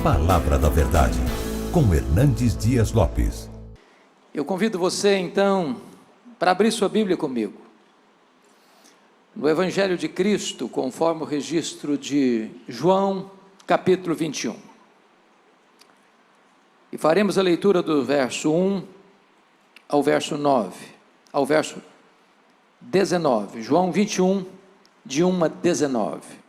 Palavra da Verdade, com Hernandes Dias Lopes. Eu convido você, então, para abrir sua Bíblia comigo, no Evangelho de Cristo, conforme o registro de João, capítulo 21. E faremos a leitura do verso 1 ao verso 9, ao verso 19. João 21, de 1 a 19.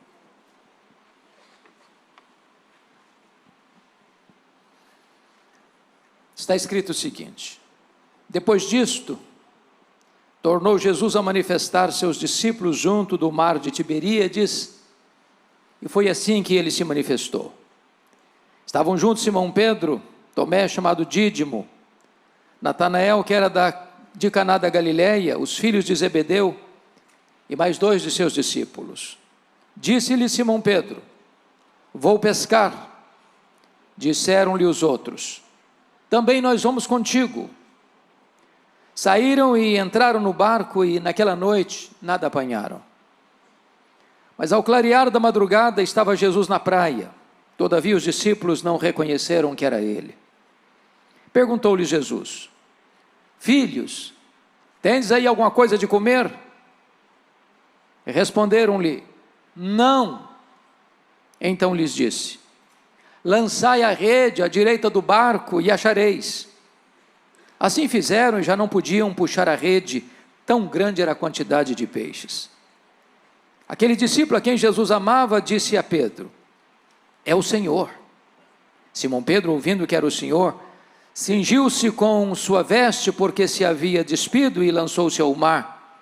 Está escrito o seguinte: depois disto, tornou Jesus a manifestar seus discípulos junto do mar de Tiberíades, e foi assim que ele se manifestou. Estavam juntos Simão Pedro, Tomé, chamado Dídimo, Natanael, que era de Caná da Galileia, os filhos de Zebedeu, e mais 2 de seus discípulos. Disse-lhe Simão Pedro: vou pescar. Disseram-lhe os outros: também nós vamos contigo. Saíram e entraram no barco, e naquela noite nada apanharam. Mas ao clarear da madrugada estava Jesus na praia. Todavia os discípulos não reconheceram que era ele. Perguntou-lhe Jesus: filhos, tendes aí alguma coisa de comer? Responderam-lhe: não. Então lhes disse: lançai a rede à direita do barco e achareis. Assim fizeram e já não podiam puxar a rede, tão grande era a quantidade de peixes. Aquele discípulo a quem Jesus amava disse a Pedro: é o Senhor. Simão Pedro, ouvindo que era o Senhor, cingiu-se com sua veste, porque se havia despido, e lançou-se ao mar.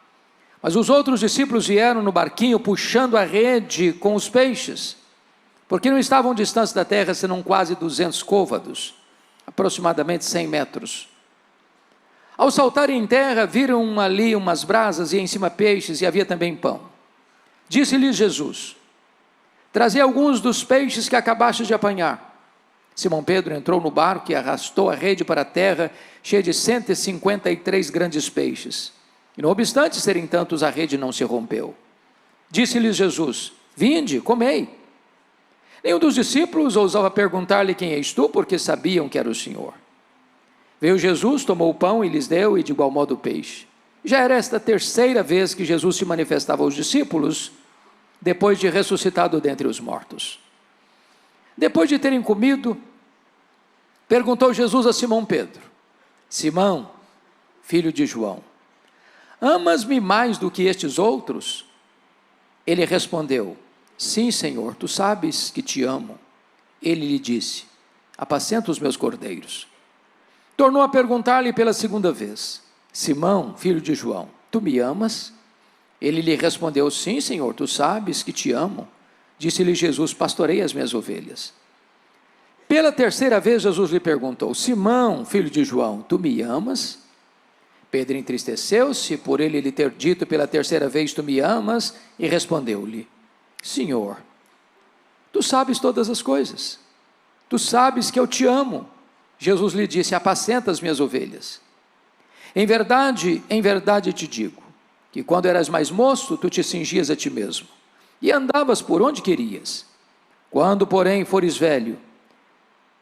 Mas os outros discípulos vieram no barquinho, puxando a rede com os peixes, porque não estavam distantes da terra, senão quase 200 côvados, aproximadamente 100 metros. Ao saltarem em terra, viram ali umas brasas, e em cima peixes, e havia também pão. Disse-lhes Jesus: trazei alguns dos peixes que acabaste de apanhar. Simão Pedro entrou no barco e arrastou a rede para a terra, cheia de 153 grandes peixes. E não obstante serem tantos, a rede não se rompeu. Disse-lhes Jesus: vinde, comei. Nenhum dos discípulos ousava perguntar-lhe: quem és tu? Porque sabiam que era o Senhor. Veio Jesus, tomou o pão e lhes deu, e de igual modo o peixe. Já era esta a 3ª vez que Jesus se manifestava aos discípulos, depois de ressuscitado dentre os mortos. Depois de terem comido, perguntou Jesus a Simão Pedro: Simão, filho de João, amas-me mais do que estes outros? Ele respondeu: sim, Senhor, tu sabes que te amo. Ele lhe disse: apacenta os meus cordeiros. Tornou a perguntar-lhe pela 2ª vez: Simão, filho de João, tu me amas? Ele lhe respondeu: sim, Senhor, tu sabes que te amo. Disse-lhe Jesus: pastorei as minhas ovelhas. Pela 3ª vez Jesus lhe perguntou: Simão, filho de João, tu me amas? Pedro entristeceu-se por ele lhe ter dito pela 3ª vez: tu me amas? E respondeu-lhe: Senhor, tu sabes todas as coisas, tu sabes que eu te amo. Jesus lhe disse: apacenta as minhas ovelhas. Em verdade te digo, que quando eras mais moço, tu te cingias a ti mesmo, e andavas por onde querias. Quando, porém, fores velho,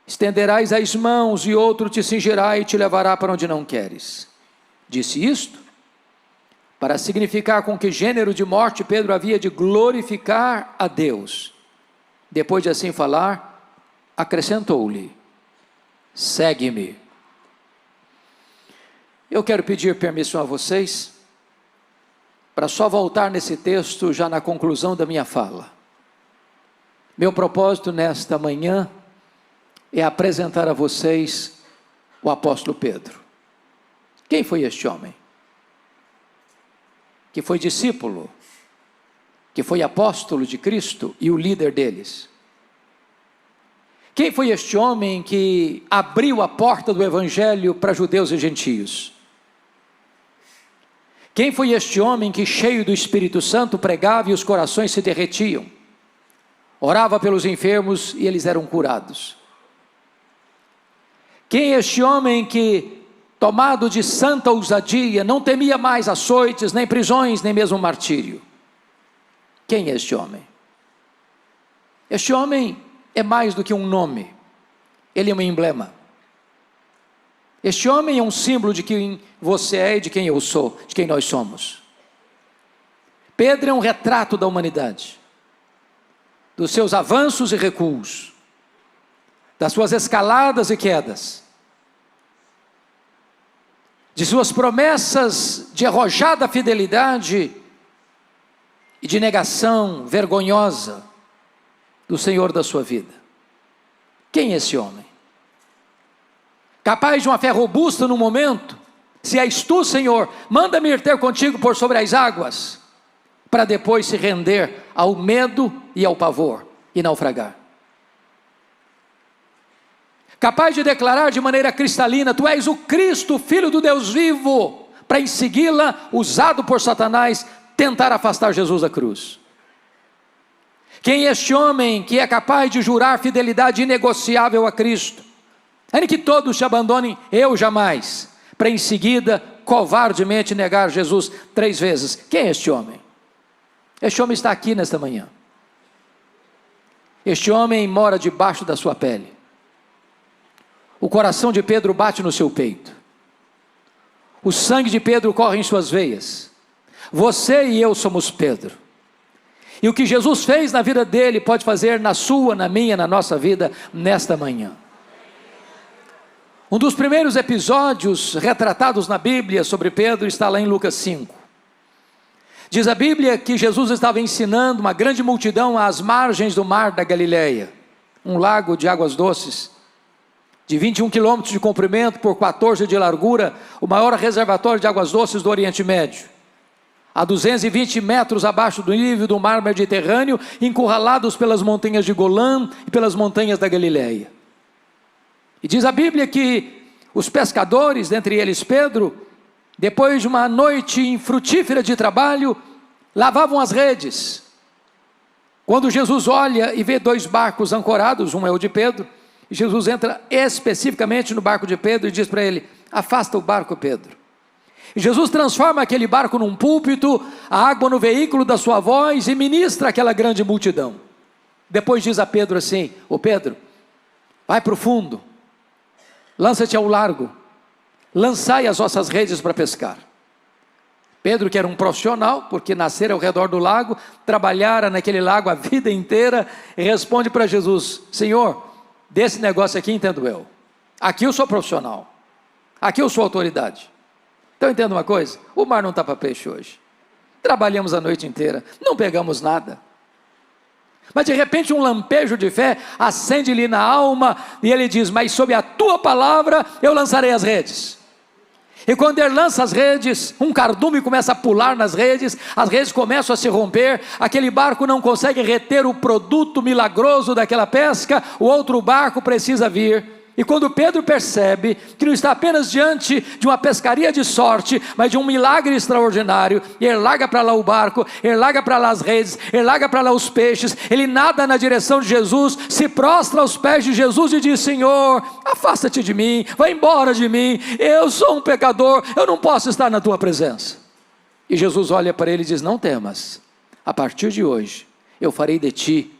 estenderás as mãos, e outro te cingirá e te levará para onde não queres. Disse isto para significar com que gênero de morte Pedro havia de glorificar a Deus. Depois de assim falar, acrescentou-lhe: segue-me. Eu quero pedir permissão a vocês para só voltar nesse texto já na conclusão da minha fala. Meu propósito nesta manhã é apresentar a vocês o apóstolo Pedro. Quem foi este homem? Que foi discípulo, que foi apóstolo de Cristo e o líder deles. Quem foi este homem que abriu a porta do evangelho para judeus e gentios? Quem foi este homem que, cheio do Espírito Santo, pregava e os corações se derretiam? Orava pelos enfermos e eles eram curados. Quem é este homem que, tomado de santa ousadia, não temia mais açoites, nem prisões, nem mesmo martírio? Quem é este homem? Este homem é mais do que um nome. Ele é um emblema. Este homem é um símbolo de quem você é e de quem eu sou, de quem nós somos. Pedro é um retrato da humanidade, dos seus avanços e recuos, das suas escaladas e quedas, de suas promessas de arrojada fidelidade e de negação vergonhosa do Senhor da sua vida. Quem é esse homem? Capaz de uma fé robusta no momento? Se és tu, Senhor, manda-me ir ter contigo por sobre as águas, para depois se render ao medo e ao pavor e naufragar. Capaz de declarar de maneira cristalina: tu és o Cristo, Filho do Deus vivo, para em segui-la, usado por Satanás, tentar afastar Jesus da cruz. Quem é este homem que é capaz de jurar fidelidade inegociável a Cristo, ainda que todos te abandonem, eu jamais, para em seguida, covardemente negar Jesus 3 vezes? Quem é este homem? Este homem está aqui nesta manhã. Este homem mora debaixo da sua pele. O coração de Pedro bate no seu peito. O sangue de Pedro corre em suas veias. Você e eu somos Pedro. E o que Jesus fez na vida dele pode fazer na sua, na minha, na nossa vida nesta manhã. Um dos primeiros episódios retratados na Bíblia sobre Pedro está lá em Lucas 5. Diz a Bíblia que Jesus estava ensinando uma grande multidão às margens do mar da Galileia, um lago de águas doces, de 21 quilômetros de comprimento por 14 de largura, o maior reservatório de águas doces do Oriente Médio, a 220 metros abaixo do nível do mar Mediterrâneo, encurralados pelas montanhas de Golã e pelas montanhas da Galileia. E diz a Bíblia que os pescadores, dentre eles Pedro, depois de uma noite infrutífera de trabalho, lavavam as redes. Quando Jesus olha e vê 2 barcos ancorados, um é o de Pedro, e Jesus entra especificamente no barco de Pedro e diz para ele: afasta o barco, Pedro. E Jesus transforma aquele barco num púlpito, a água no veículo da sua voz e ministra aquela grande multidão. Depois diz a Pedro assim: ô Pedro, vai para o fundo, lança-te ao largo, lançai as vossas redes para pescar. Pedro, que era um profissional, porque nascera ao redor do lago, trabalhara naquele lago a vida inteira, responde para Jesus: Senhor, desse negócio aqui entendo eu. Aqui eu sou profissional, aqui eu sou autoridade. Então entenda uma coisa: o mar não está para peixe hoje. Trabalhamos a noite inteira, não pegamos nada. Mas de repente um lampejo de fé acende-lhe na alma, e ele diz: mas sob a tua palavra eu lançarei as redes. E quando ele lança as redes, um cardume começa a pular nas redes, as redes começam a se romper, aquele barco não consegue reter o produto milagroso daquela pesca, o outro barco precisa vir. E quando Pedro percebe que não está apenas diante de uma pescaria de sorte, mas de um milagre extraordinário, e ele larga para lá o barco, ele larga para lá as redes, ele larga para lá os peixes, ele nada na direção de Jesus, se prostra aos pés de Jesus e diz: Senhor, afasta-te de mim, vai embora de mim, eu sou um pecador, eu não posso estar na tua presença. E Jesus olha para ele e diz: não temas, a partir de hoje eu farei de ti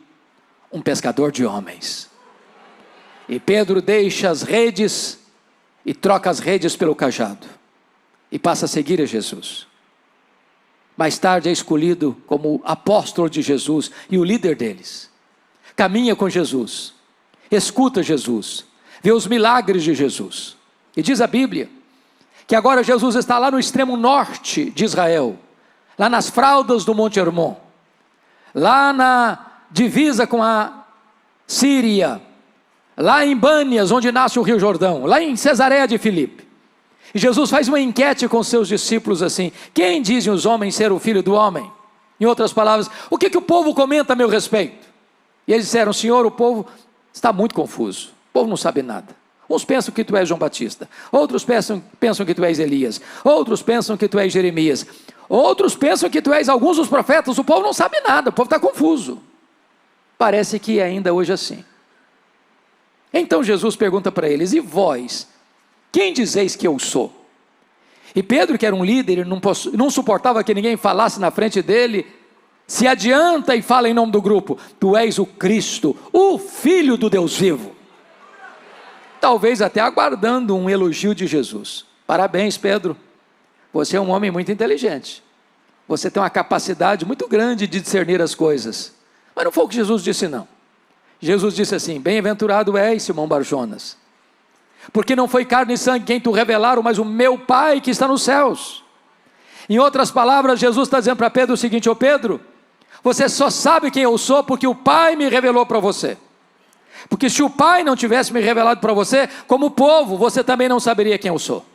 um pescador de homens. E Pedro deixa as redes e troca as redes pelo cajado e passa a seguir a Jesus. Mais tarde é escolhido como apóstolo de Jesus e o líder deles. Caminha com Jesus, escuta Jesus, vê os milagres de Jesus. E diz a Bíblia que agora Jesus está lá no extremo norte de Israel, lá nas fraldas do Monte Hermon, lá na divisa com a Síria, lá em Bânias, onde nasce o Rio Jordão, lá em Cesareia de Filipe. E Jesus faz uma enquete com seus discípulos assim: quem dizem os homens ser o filho do homem? Em outras palavras, o que o povo comenta a meu respeito? E eles disseram: Senhor, o povo está muito confuso, o povo não sabe nada. Uns pensam que tu és João Batista, outros pensam que tu és Elias, outros pensam que tu és Jeremias, outros pensam que tu és alguns dos profetas. O povo não sabe nada, o povo está confuso. Parece que é ainda hoje assim. Então Jesus pergunta para eles: e vós, quem dizeis que eu sou? E Pedro, que era um líder, ele não suportava que ninguém falasse na frente dele, se adianta e fala em nome do grupo: tu és o Cristo, o Filho do Deus vivo. talvez até aguardando um elogio de Jesus. Parabéns, Pedro, você é um homem muito inteligente, você tem uma capacidade muito grande de discernir as coisas. Mas não foi o que Jesus disse, não. Jesus disse assim: bem-aventurado és, Simão Barjonas, porque não foi carne e sangue quem tu revelaram, mas o meu Pai que está nos céus. Em outras palavras, Jesus está dizendo para Pedro o seguinte: ô Pedro, você só sabe quem eu sou porque o Pai me revelou para você. Porque se o Pai não tivesse me revelado para você, como povo, você também não saberia quem eu sou.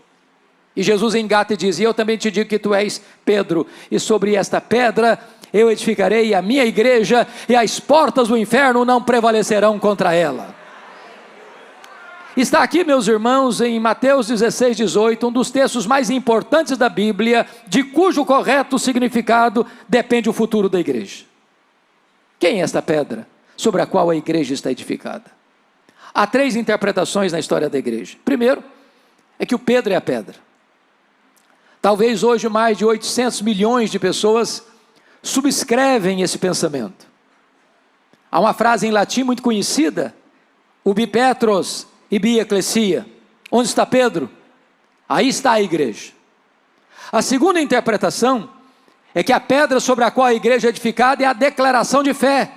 E Jesus engata e diz: e eu também te digo que tu és Pedro, e sobre esta pedra eu edificarei a minha igreja, e as portas do inferno não prevalecerão contra ela. Está aqui, meus irmãos, em Mateus 16, 18, um dos textos mais importantes da Bíblia, de cujo correto significado depende o futuro da igreja. Quem é esta pedra sobre a qual a igreja está edificada? Há 3 interpretações na história da igreja. Primeiro, é que o Pedro é a pedra. Talvez hoje mais de 800 milhões de pessoas subscrevem esse pensamento. Há uma frase em latim muito conhecida: ubi Petros ibi ecclesia. Onde está Pedro? Aí está a igreja. A segunda interpretação é que a pedra sobre a qual a igreja é edificada é a declaração de fé: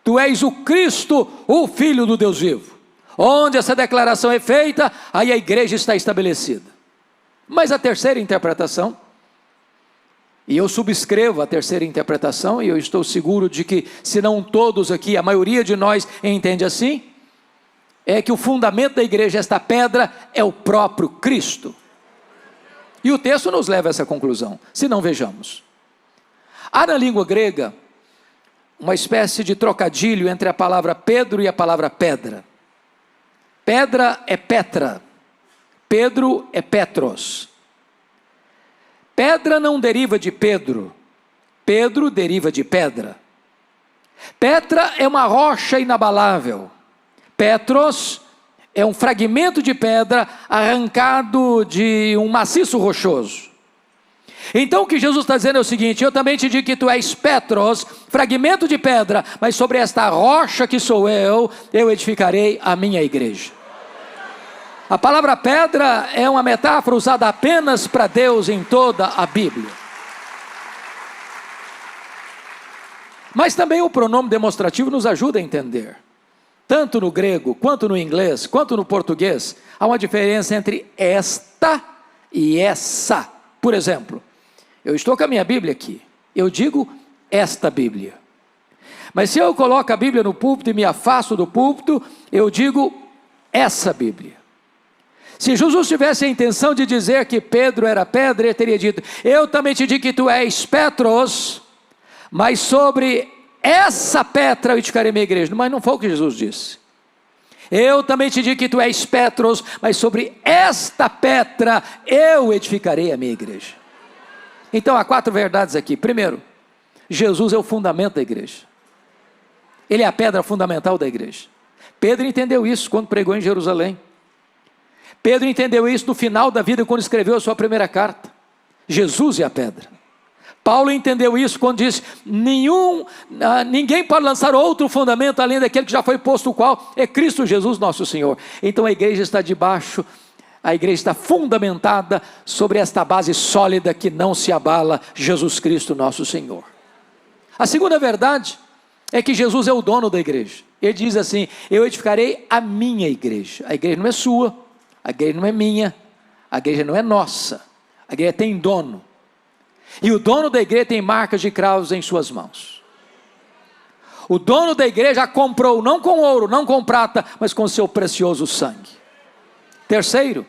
tu és o Cristo, o Filho do Deus vivo. Onde essa declaração é feita, aí a igreja está estabelecida. Mas a terceira interpretação, e eu subscrevo a terceira interpretação, e eu estou seguro de que, se não todos aqui, a maioria de nós entende assim, é que o fundamento da igreja, esta pedra, é o próprio Cristo. E o texto nos leva a essa conclusão, se não vejamos. Há na língua grega uma espécie de trocadilho entre a palavra Pedro e a palavra pedra. Pedra é Petra, Pedro é Petros. Pedra não deriva de Pedro, Pedro deriva de pedra. Petra é uma rocha inabalável, Petros é um fragmento de pedra arrancado de um maciço rochoso. Então o que Jesus está dizendo é o seguinte: eu também te digo que tu és Petros, fragmento de pedra, mas sobre esta rocha que sou eu edificarei a minha igreja. A palavra pedra é uma metáfora usada apenas para Deus em toda a Bíblia. Mas também o pronome demonstrativo nos ajuda a entender. Tanto no grego, quanto no inglês, quanto no português, há uma diferença entre esta e essa. Por exemplo, eu estou com a minha Bíblia aqui, eu digo esta Bíblia. Mas se eu coloco a Bíblia no púlpito e me afasto do púlpito, eu digo essa Bíblia. Se Jesus tivesse a intenção de dizer que Pedro era pedra, ele teria dito: eu também te digo que tu és Petros, mas sobre essa pedra eu edificarei minha igreja. Mas não foi o que Jesus disse. Eu também te digo que tu és Petros, mas sobre esta pedra eu edificarei a minha igreja. Então há 4 verdades aqui. Primeiro, Jesus é o fundamento da igreja. Ele é a pedra fundamental da igreja. Pedro entendeu isso quando pregou em Jerusalém. Pedro entendeu isso no final da vida, quando escreveu a sua primeira carta. Jesus é a pedra. Paulo entendeu isso quando disse: ninguém pode lançar outro fundamento além daquele que já foi posto, o qual é Cristo Jesus nosso Senhor. Então a igreja está debaixo, a igreja está fundamentada sobre esta base sólida que não se abala: Jesus Cristo nosso Senhor. A segunda verdade é que Jesus é o dono da igreja. Ele diz assim: eu edificarei a minha igreja. A igreja não é sua, a igreja não é minha, a igreja não é nossa, a igreja tem dono. E o dono da igreja tem marcas de cravos em suas mãos. O dono da igreja a comprou não com ouro, não com prata, mas com seu precioso sangue. Terceiro,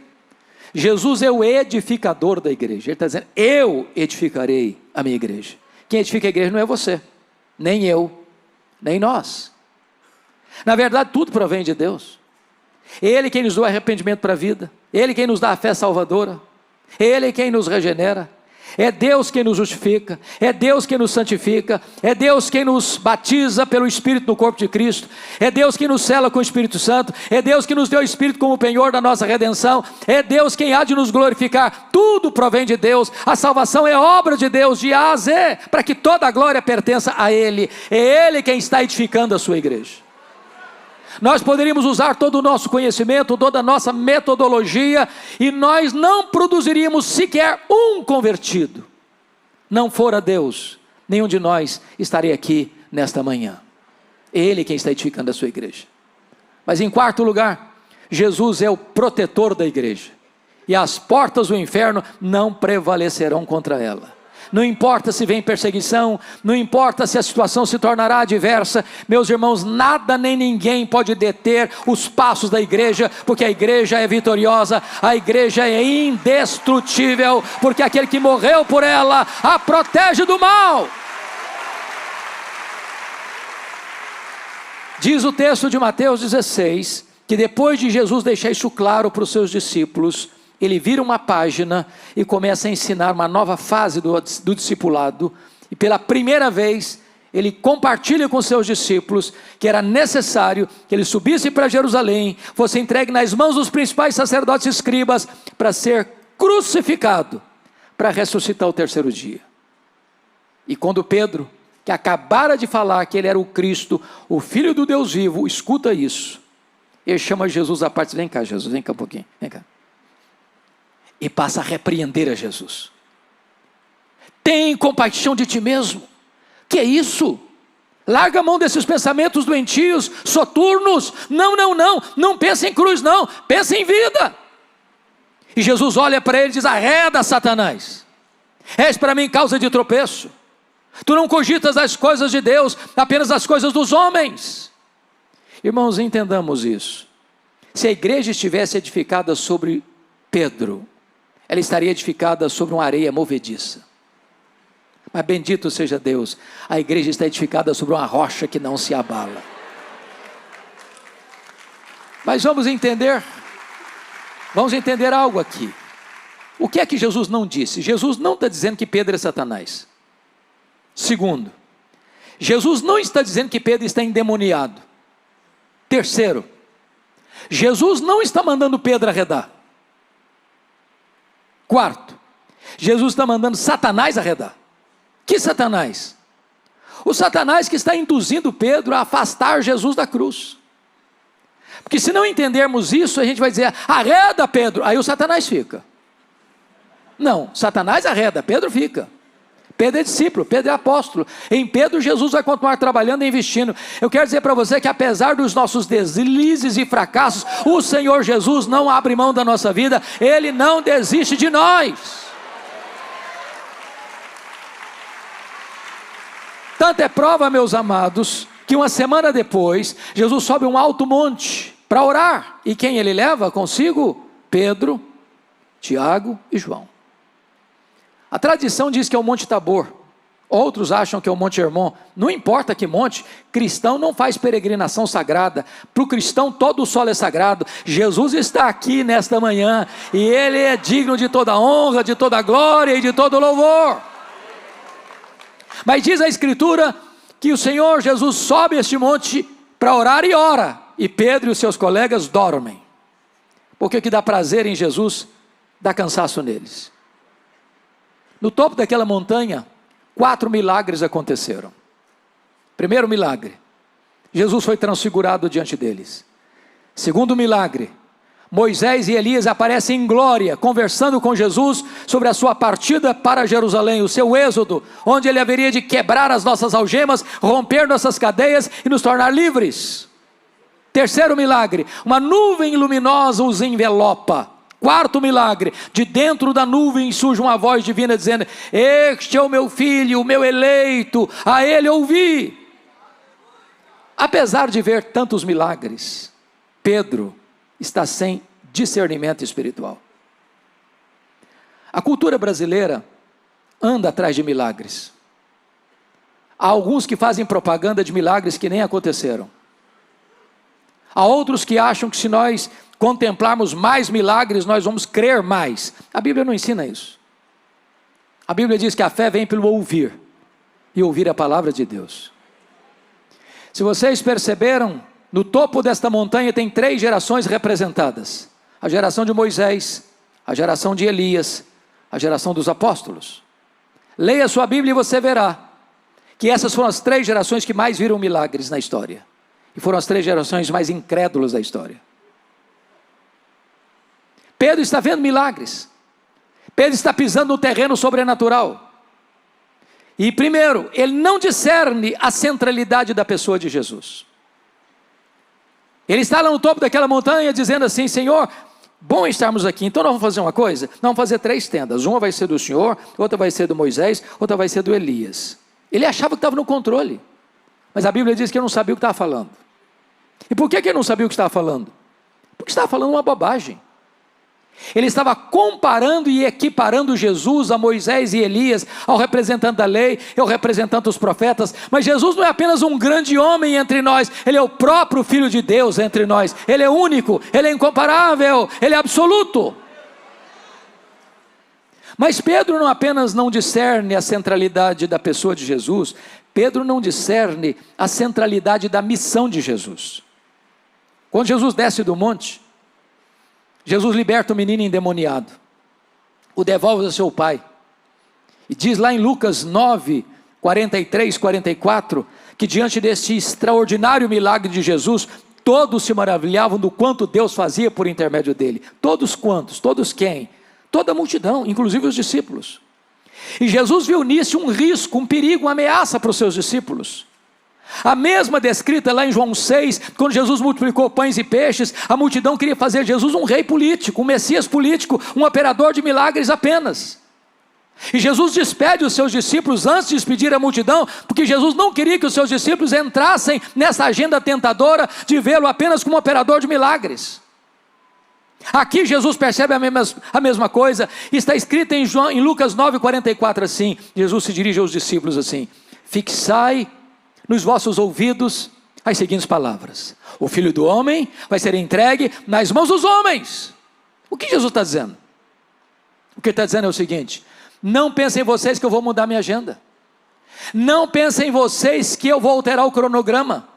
Jesus é o edificador da igreja. Ele está dizendo: eu edificarei a minha igreja. Quem edifica a igreja não é você, nem eu, nem nós. Na verdade, tudo provém de Deus. Ele quem nos dá arrependimento para a vida, Ele quem nos dá a fé salvadora, Ele quem nos regenera. É Deus quem nos justifica, é Deus quem nos santifica, é Deus quem nos batiza pelo Espírito no corpo de Cristo, é Deus quem nos sela com o Espírito Santo, é Deus que nos deu o Espírito como penhor da nossa redenção, é Deus quem há de nos glorificar. Tudo provém de Deus, a salvação é obra de Deus de A a Z, para que toda a glória pertença a Ele. É Ele quem está edificando a sua igreja. Nós poderíamos usar todo o nosso conhecimento, toda a nossa metodologia, e nós não produziríamos sequer um convertido. Não fora Deus, nenhum de nós estaria aqui nesta manhã. Ele quem está edificando a sua igreja. Mas em quarto lugar, Jesus é o protetor da igreja, e as portas do inferno não prevalecerão contra ela. Não importa se vem perseguição, não importa se a situação se tornará adversa, meus irmãos, nada nem ninguém pode deter os passos da igreja, porque a igreja é vitoriosa, a igreja é indestrutível, porque aquele que morreu por ela a protege do mal. Diz o texto de Mateus 16, que depois de Jesus deixar isso claro para os seus discípulos, ele vira uma página e começa a ensinar uma nova fase do discipulado, e pela primeira vez, ele compartilha com seus discípulos, que era necessário que ele subisse para Jerusalém, fosse entregue nas mãos dos principais sacerdotes e escribas, para ser crucificado, para ressuscitar ao terceiro dia. E quando Pedro, que acabara de falar que ele era o Cristo, o Filho do Deus vivo, escuta isso, ele chama Jesus à parte, vem cá Jesus, vem cá um pouquinho, vem cá. E passa a repreender a Jesus. Tem compaixão de ti mesmo. Que é isso? Larga a mão desses pensamentos doentios, soturnos. Não pense em cruz não, pense em vida. E Jesus olha para ele e diz: arreda, Satanás, és para mim causa de tropeço. Tu não cogitas as coisas de Deus, apenas as coisas dos homens. Irmãos, entendamos isso. Se a igreja estivesse edificada sobre Pedro, ela estaria edificada sobre uma areia movediça. Mas bendito seja Deus, a igreja está edificada sobre uma rocha que não se abala. Mas vamos entender algo aqui. O que é que Jesus não disse? Jesus não está dizendo que Pedro é Satanás. Segundo, Jesus não está dizendo que Pedro está endemoniado. Terceiro, Jesus não está mandando Pedro arredar. Quarto, Jesus está mandando Satanás arredar. Que Satanás? O Satanás que está induzindo Pedro a afastar Jesus da cruz. Porque se não entendermos isso, a gente vai dizer: arreda Pedro, aí o Satanás fica. Não, Satanás arreda, Pedro fica. Pedro é discípulo, Pedro é apóstolo. Em Pedro Jesus vai continuar trabalhando e investindo. Eu quero dizer para você que apesar dos nossos deslizes e fracassos, o Senhor Jesus não abre mão da nossa vida. Ele não desiste de nós. Tanto é prova, meus amados, que uma semana depois, Jesus sobe um alto monte para orar. E quem ele leva consigo? Pedro, Tiago e João. A tradição diz que é o Monte Tabor, outros acham que é o Monte Hermon. Não importa que monte, cristão não faz peregrinação sagrada. Para o cristão todo o solo é sagrado. Jesus está aqui nesta manhã, e Ele é digno de toda honra, de toda glória e de todo louvor. Mas diz a Escritura que o Senhor Jesus sobe este monte para orar e ora, e Pedro e os seus colegas dormem. Porque o que dá prazer em Jesus, dá cansaço neles. No topo daquela montanha, 4 milagres aconteceram. Primeiro milagre, Jesus foi transfigurado diante deles. Segundo milagre, Moisés e Elias aparecem em glória, conversando com Jesus sobre a sua partida para Jerusalém, o seu êxodo, onde ele haveria de quebrar as nossas algemas, romper nossas cadeias e nos tornar livres. Terceiro milagre, uma nuvem luminosa os envelopa. Quarto milagre, de dentro da nuvem surge uma voz divina dizendo: este é o meu filho, o meu eleito, a ele ouvi. Apesar de ver tantos milagres, Pedro está sem discernimento espiritual. A cultura brasileira anda atrás de milagres. Há alguns que fazem propaganda de milagres que nem aconteceram. Há outros que acham que se nós contemplarmos mais milagres, nós vamos crer mais. A Bíblia não ensina isso. A Bíblia diz que a fé vem pelo ouvir, e ouvir a palavra de Deus. Se vocês perceberam, no topo desta montanha tem 3 gerações representadas: a geração de Moisés, a geração de Elias, a geração dos apóstolos. Leia sua Bíblia e você verá que essas foram as 3 gerações que mais viram milagres na história. E foram as 3 gerações mais incrédulas da história. Pedro está vendo milagres. Pedro está pisando no terreno sobrenatural. E primeiro, ele não discerne a centralidade da pessoa de Jesus. Ele está lá no topo daquela montanha dizendo assim: Senhor, bom estarmos aqui, então nós vamos fazer uma coisa, nós vamos fazer 3 tendas, uma vai ser do Senhor, outra vai ser do Moisés, outra vai ser do Elias. Ele achava que estava no controle, mas a Bíblia diz que ele não sabia o que estava falando. E por que ele não sabia o que estava falando? Porque estava falando uma bobagem. Ele estava comparando e equiparando Jesus a Moisés e Elias, ao representante da lei, ao representante dos profetas. Mas Jesus não é apenas um grande homem entre nós, Ele é o próprio Filho de Deus entre nós. Ele é único, Ele é incomparável, Ele é absoluto. Mas Pedro não apenas não discerne a centralidade da pessoa de Jesus, Pedro não discerne a centralidade da missão de Jesus. Quando Jesus desce do monte, Jesus liberta o menino endemoniado, o devolve ao seu pai, e diz lá em Lucas 9, 43, 44, que diante desse extraordinário milagre de Jesus, todos se maravilhavam do quanto Deus fazia por intermédio dele. Todos quantos? Todos quem? Toda a multidão, inclusive os discípulos. E Jesus viu nisso um risco, um perigo, uma ameaça para os seus discípulos. A mesma descrita lá em João 6, quando Jesus multiplicou pães e peixes, a multidão queria fazer Jesus um rei político, um Messias político, um operador de milagres apenas. E Jesus despede os seus discípulos antes de despedir a multidão, porque Jesus não queria que os seus discípulos entrassem nessa agenda tentadora de vê-lo apenas como operador de milagres. Aqui Jesus percebe a mesma coisa, está escrito em Lucas 9, 44 assim, Jesus se dirige aos discípulos assim: fixai nos vossos ouvidos as seguintes palavras: o Filho do Homem vai ser entregue nas mãos dos homens. O que Jesus está dizendo? O que ele está dizendo é o seguinte: não pensem vocês que eu vou mudar minha agenda, não pensem vocês que eu vou alterar o cronograma,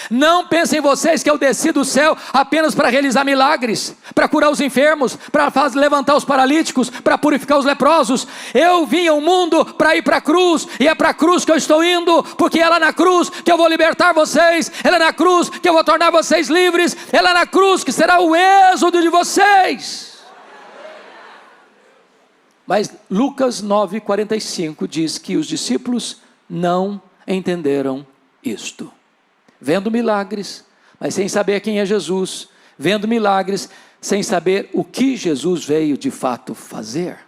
não pensem vocês que eu desci do céu apenas para realizar milagres, para curar os enfermos, para levantar os paralíticos, para purificar os leprosos. Eu vim ao mundo para ir para a cruz, e é para a cruz que eu estou indo, porque é lá na cruz que eu vou libertar vocês, é lá na cruz que eu vou tornar vocês livres, é lá na cruz que será o êxodo de vocês. Mas Lucas 9, 45 diz que os discípulos não entenderam isto. Vendo milagres, mas sem saber quem é Jesus, vendo milagres, sem saber o que Jesus veio de fato fazer.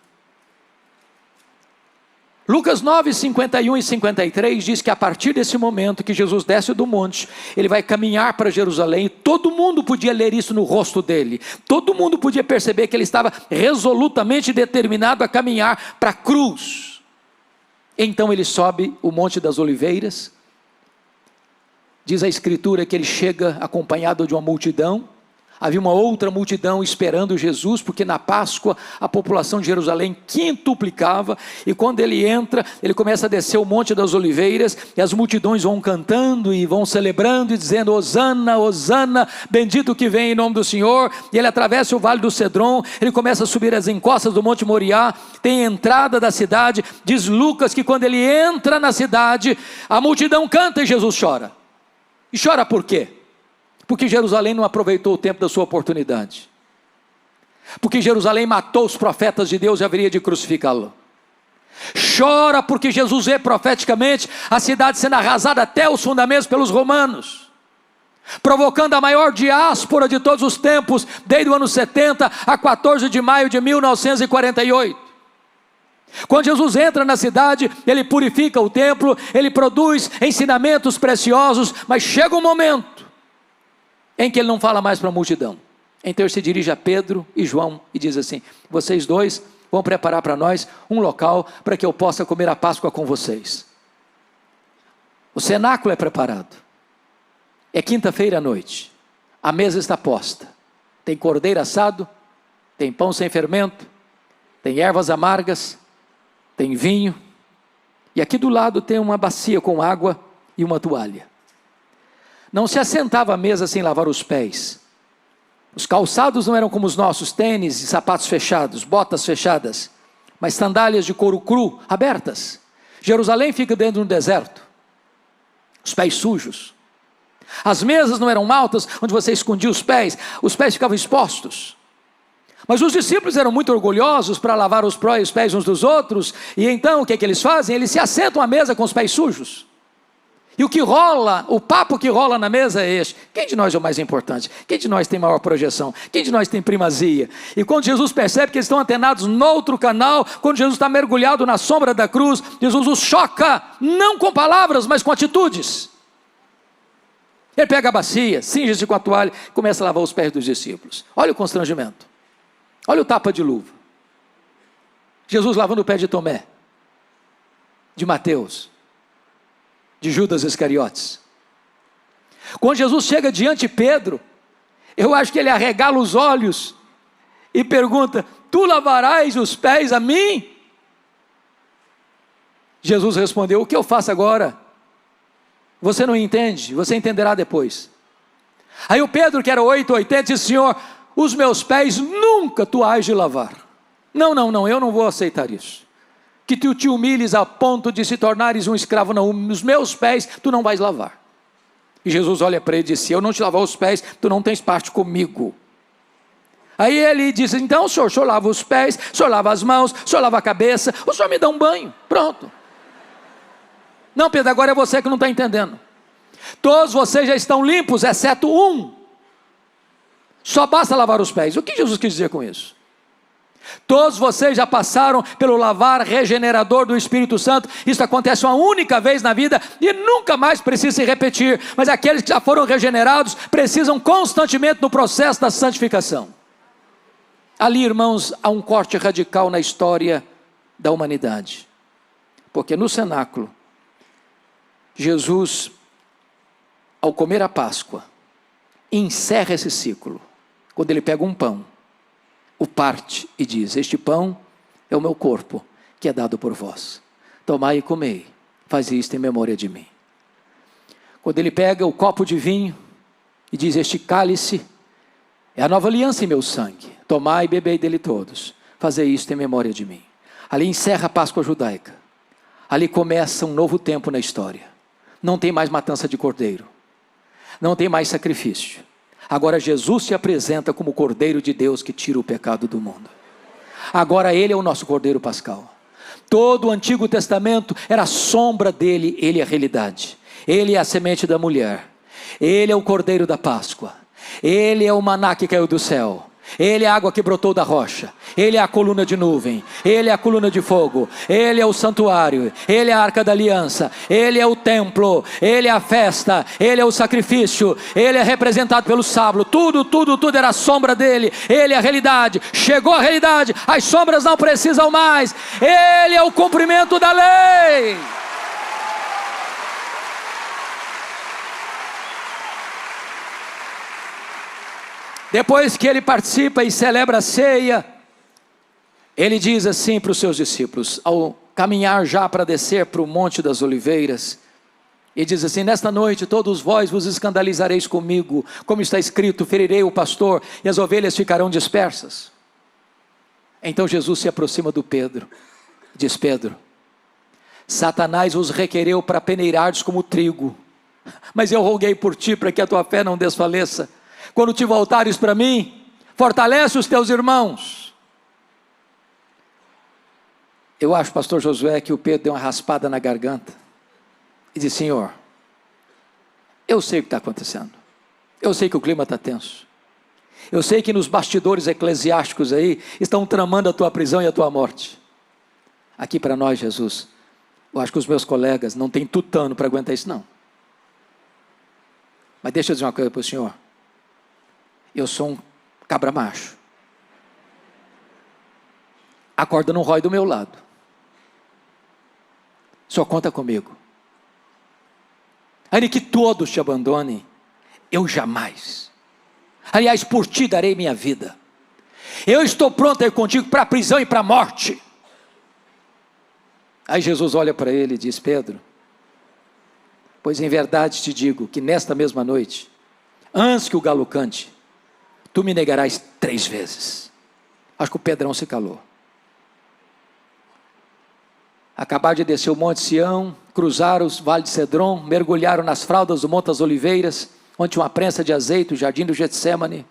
Lucas 9, 51 e 53 diz que a partir desse momento que Jesus desce do monte, ele vai caminhar para Jerusalém, e todo mundo podia ler isso no rosto dele, todo mundo podia perceber que ele estava resolutamente determinado a caminhar para a cruz. Então ele sobe o Monte das Oliveiras. Diz a Escritura que ele chega acompanhado de uma multidão. Havia uma outra multidão esperando Jesus, porque na Páscoa a população de Jerusalém quintuplicava, e quando ele entra, ele começa a descer o Monte das Oliveiras, e as multidões vão cantando e vão celebrando e dizendo: Hosana, Hosana, bendito que vem em nome do Senhor. E ele atravessa o Vale do Cedron, ele começa a subir as encostas do Monte Moriá, tem a entrada da cidade. Diz Lucas que quando ele entra na cidade, a multidão canta e Jesus chora. E chora por quê? Porque Jerusalém não aproveitou o tempo da sua oportunidade. Porque Jerusalém matou os profetas de Deus e haveria de crucificá-lo. Chora porque Jesus vê profeticamente a cidade sendo arrasada até os fundamentos pelos romanos, provocando a maior diáspora de todos os tempos, desde o ano 70 a 14 de maio de 1948. Quando Jesus entra na cidade, ele purifica o templo, ele produz ensinamentos preciosos, mas chega um momento em que ele não fala mais para a multidão. Então ele se dirige a Pedro e João e diz assim: vocês dois vão preparar para nós um local para que eu possa comer a Páscoa com vocês. O cenáculo é preparado, é quinta-feira à noite, a mesa está posta, tem cordeiro assado, tem pão sem fermento, tem ervas amargas, tem vinho, e aqui do lado tem uma bacia com água e uma toalha. Não se assentava à mesa sem lavar os pés. Os calçados não eram como os nossos, tênis e sapatos fechados, botas fechadas, mas sandálias de couro cru, abertas. Jerusalém fica dentro de um deserto, os pés sujos. As mesas não eram altas, onde você escondia os pés ficavam expostos. Mas os discípulos eram muito orgulhosos para lavar os pés uns dos outros, e então o que eles fazem? Eles se assentam à mesa com os pés sujos. E o papo que rola na mesa é este: quem de nós é o mais importante? Quem de nós tem maior projeção? Quem de nós tem primazia? E quando Jesus percebe que eles estão antenados noutro canal, quando Jesus está mergulhado na sombra da cruz, Jesus os choca, não com palavras, mas com atitudes. Ele pega a bacia, cinge-se com a toalha e começa a lavar os pés dos discípulos. Olha o constrangimento. Olha o tapa de luva. Jesus lavando o pé de Tomé, de Mateus, de Judas Iscariotes. Quando Jesus chega diante de Pedro, eu acho que ele arregala os olhos e pergunta: tu lavarás os pés a mim? Jesus respondeu: o que eu faço agora? Você não entende, você entenderá depois. Aí o Pedro, que era 880, disse: Senhor, os meus pés nunca tu hás de lavar. Não, eu não vou aceitar isso. Que tu te humilhes a ponto de se tornares um escravo, não, os meus pés tu não vais lavar. E Jesus olha para ele e disse: se eu não te lavar os pés, tu não tens parte comigo. Aí ele disse: então o senhor lava os pés, o senhor lava as mãos, o senhor lava a cabeça, o senhor me dá um banho, pronto. Não, Pedro, agora é você que não está entendendo. Todos vocês já estão limpos, exceto um. Só basta lavar os pés. O que Jesus quis dizer com isso? Todos vocês já passaram pelo lavar regenerador do Espírito Santo. Isso acontece uma única vez na vida e nunca mais precisa se repetir. Mas aqueles que já foram regenerados precisam constantemente no processo da santificação. Ali, irmãos, há um corte radical na história da humanidade. Porque no cenáculo, Jesus, ao comer a Páscoa, encerra esse ciclo. Quando ele pega um pão, o parte e diz: este pão é o meu corpo, que é dado por vós. Tomai e comei, fazei isto em memória de mim. Quando ele pega o copo de vinho e diz: este cálice é a nova aliança em meu sangue. Tomai e bebei dele todos, fazei isto em memória de mim. Ali encerra a Páscoa judaica. Ali começa um novo tempo na história. Não tem mais matança de cordeiro. Não tem mais sacrifício. Agora Jesus se apresenta como o Cordeiro de Deus que tira o pecado do mundo. Agora Ele é o nosso Cordeiro Pascal. Todo o Antigo Testamento era a sombra dele, Ele é a realidade. Ele é a semente da mulher. Ele é o Cordeiro da Páscoa. Ele é o maná que caiu do céu. Ele é a água que brotou da rocha. Ele é a coluna de nuvem. Ele é a coluna de fogo. Ele é o santuário. Ele é a arca da aliança. Ele é o templo. Ele é a festa. Ele é o sacrifício. Ele é representado pelo sábado. Tudo era a sombra dele. Ele é a realidade. Chegou a realidade. As sombras não precisam mais. Ele é o cumprimento da lei. Depois que ele participa e celebra a ceia, ele diz assim para os seus discípulos, ao caminhar já para descer para o Monte das Oliveiras, e diz assim: nesta noite todos vós vos escandalizareis comigo, como está escrito: ferirei o pastor e as ovelhas ficarão dispersas. Então Jesus se aproxima do Pedro, diz: Pedro, Satanás vos requereu para peneirardes como trigo, mas eu roguei por ti para que a tua fé não desfaleça. Quando te voltares para mim, fortalece os teus irmãos. Eu acho, pastor Josué, que o Pedro deu uma raspada na garganta e disse: Senhor, eu sei o que está acontecendo. Eu sei que o clima está tenso. Eu sei que nos bastidores eclesiásticos aí estão tramando a tua prisão e a tua morte. Aqui para nós, Jesus, eu acho que os meus colegas não têm tutano para aguentar isso, não. Mas deixa eu dizer uma coisa para o senhor. Eu sou um cabra macho. A corda não rói do meu lado. Só conta comigo. Ainda que todos te abandonem, eu jamais. Aliás, por ti darei minha vida. Eu estou pronto a ir contigo para a prisão e para a morte. Aí Jesus olha para ele e diz: Pedro, pois em verdade te digo que nesta mesma noite, antes que o galo cante, tu me negarás 3 vezes. Acho que o Pedrão se calou. acabaram de descer o Monte Sião, cruzaram os vales de Cedron, mergulharam nas fraldas do Monte das Oliveiras, onde tinha uma prensa de azeite, o jardim do Getsêmani.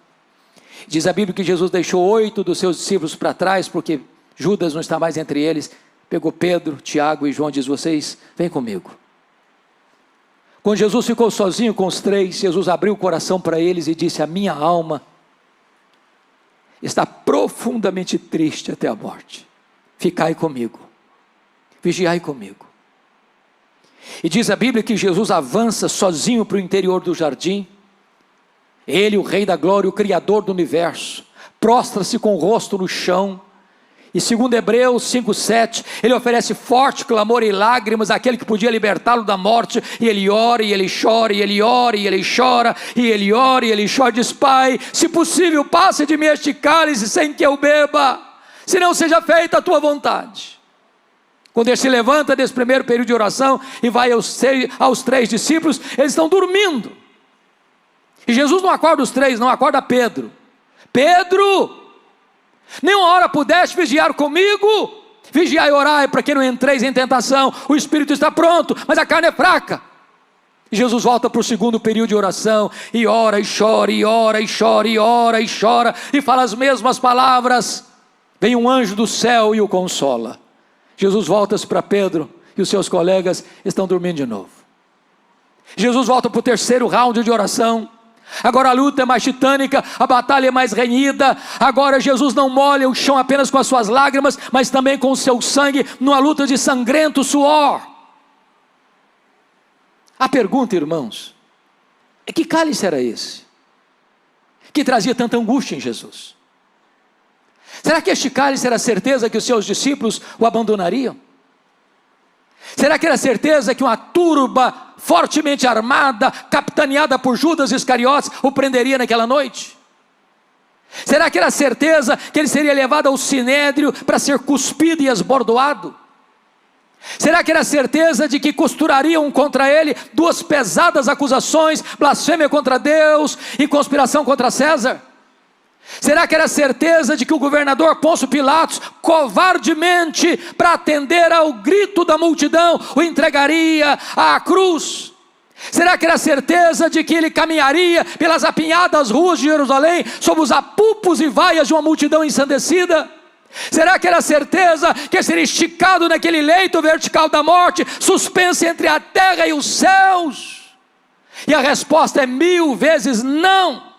Diz a Bíblia que Jesus deixou 8 dos seus discípulos para trás, porque Judas não está mais entre eles. Pegou Pedro, Tiago e João e diz: vocês, vem comigo. Quando Jesus ficou sozinho com os 3, Jesus abriu o coração para eles e disse: a minha alma está profundamente triste até a morte. Ficai comigo, vigiai comigo. E diz a Bíblia que Jesus avança sozinho para o interior do jardim. Ele, o Rei da Glória, o Criador do Universo, prostra-se com o rosto no chão. E segundo Hebreus 5:7, ele oferece forte clamor e lágrimas àquele que podia libertá-lo da morte. E ele ora e ele chora, e ele ora e ele chora, e ele ora e ele chora. Diz: Pai, se possível, passe de mim este cálice sem que eu beba, se não seja feita a tua vontade. Quando ele se levanta desse primeiro período de oração e vai aos 3 discípulos, eles estão dormindo. E Jesus não acorda os 3, não, acorda Pedro. Pedro, nenhuma hora pudeste vigiar comigo? Vigiai e orai para que não entreis em tentação. O espírito está pronto, mas a carne é fraca. E Jesus volta para o segundo período de oração, e ora e chora, e ora e chora, e ora e chora, e fala as mesmas palavras. Vem um anjo do céu e o consola. Jesus volta-se para Pedro, e os seus colegas estão dormindo de novo. Jesus volta para o terceiro round de oração. Agora a luta é mais titânica, a batalha é mais renhida. Agora Jesus não molha o chão apenas com as suas lágrimas, mas também com o seu sangue, numa luta de sangrento suor. A pergunta, irmãos, é: que cálice era esse que trazia tanta angústia em Jesus? Será que este cálice era a certeza que os seus discípulos o abandonariam? Será que era a certeza que uma turba fortemente armada, capitaneada por Judas Iscariotes, o prenderia naquela noite? Será que era a certeza que ele seria levado ao sinédrio para ser cuspido e esbordoado? Será que era a certeza de que costurariam contra ele 2 pesadas acusações, blasfêmia contra Deus e conspiração contra César? Será que era a certeza de que o governador Pôncio Pilatos, covardemente, para atender ao grito da multidão, o entregaria à cruz? Será que era a certeza de que ele caminharia pelas apinhadas ruas de Jerusalém, sob os apupos e vaias de uma multidão ensandecida? Será que era a certeza que ele seria esticado naquele leito vertical da morte, suspenso entre a terra e os céus? E a resposta é 1000 vezes não.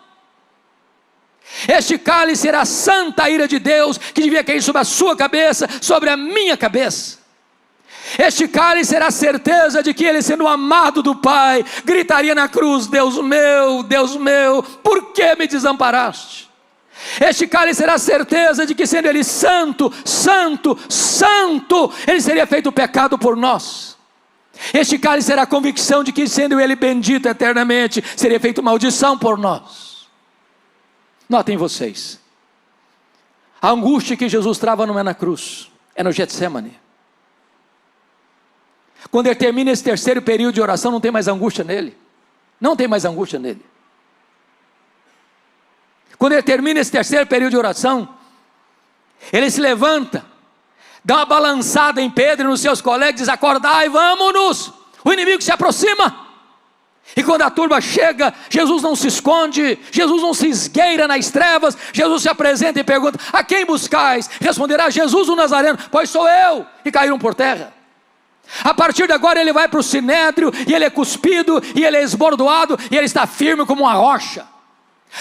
Este cálice era a santa ira de Deus, que devia cair sobre a sua cabeça, sobre a minha cabeça. Este cálice era a certeza de que ele, sendo amado do Pai, gritaria na cruz: Deus meu, por que me desamparaste? Este cálice era a certeza de que, sendo ele santo, santo, santo, ele seria feito pecado por nós. Este cálice era a convicção de que, sendo ele bendito eternamente, seria feito maldição por nós. Notem vocês, a angústia que Jesus trava não é na cruz, é no Getsemane. Quando ele termina esse terceiro período de oração, não tem mais angústia nele. Não tem mais angústia nele. Quando ele termina esse terceiro período de oração, ele se levanta, dá uma balançada em Pedro e nos seus colegas, diz: acordai, vamos-nos, o inimigo se aproxima. E quando a turba chega, Jesus não se esconde, Jesus não se esgueira nas trevas, Jesus se apresenta e pergunta: a quem buscais? Responderá: Jesus o Nazareno. Pois sou eu. E caíram por terra. A partir de agora ele vai para o sinédrio, e ele é cuspido, e ele é esbordoado, e ele está firme como uma rocha.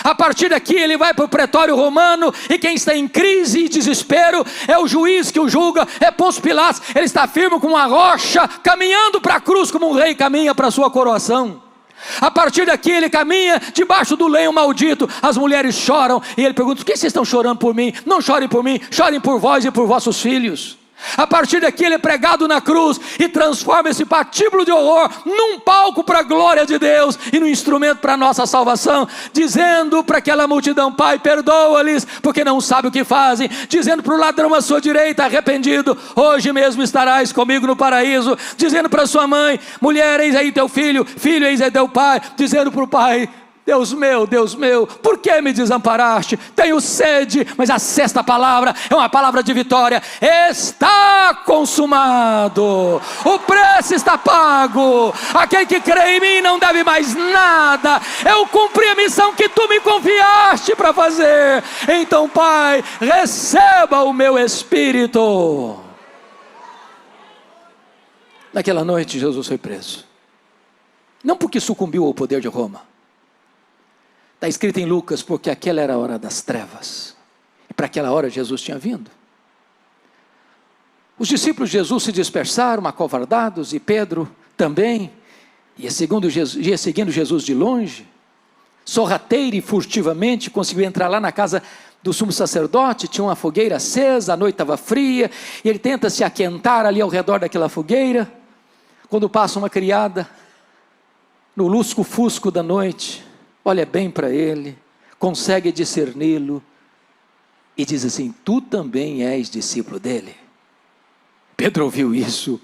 A partir daqui ele vai para o pretório romano, e quem está em crise e desespero é o juiz que o julga, é Pôncio Pilatos. Ele está firme como uma rocha, caminhando para a cruz como um rei caminha para a sua coroação. A partir daqui ele caminha debaixo do lenho maldito. As mulheres choram, e ele pergunta: por que vocês estão chorando por mim? Não chorem por mim, chorem por vós e por vossos filhos. A partir daqui ele é pregado na cruz e transforma esse patíbulo de horror num palco para a glória de Deus e num instrumento para a nossa salvação, dizendo para aquela multidão: Pai, perdoa-lhes, porque não sabem o que fazem. Dizendo para o ladrão à sua direita: arrependido, hoje mesmo estarás comigo no paraíso. Dizendo para sua mãe: mulher, eis aí teu filho, filho, eis aí teu pai. Dizendo para o pai: Deus meu, por que me desamparaste? Tenho sede. Mas a sexta palavra é uma palavra de vitória: está consumado, o preço está pago, aquele que crê em mim não deve mais nada, eu cumpri a missão que tu me confiaste para fazer. Então, Pai, receba o meu espírito. Naquela noite Jesus foi preso, não porque sucumbiu ao poder de Roma. Está escrito em Lucas, porque aquela era a hora das trevas, e para aquela hora Jesus tinha vindo. Os discípulos de Jesus se dispersaram, acovardados, e Pedro também, ia seguindo Jesus de longe, sorrateiro e furtivamente, conseguiu entrar lá na casa do sumo sacerdote. Tinha uma fogueira acesa, a noite estava fria, e ele tenta se aquentar ali ao redor daquela fogueira, quando passa uma criada, no lusco-fusco da noite, olha bem para ele, consegue discerni-lo, e diz assim: tu também és discípulo dele? Pedro ouviu isso,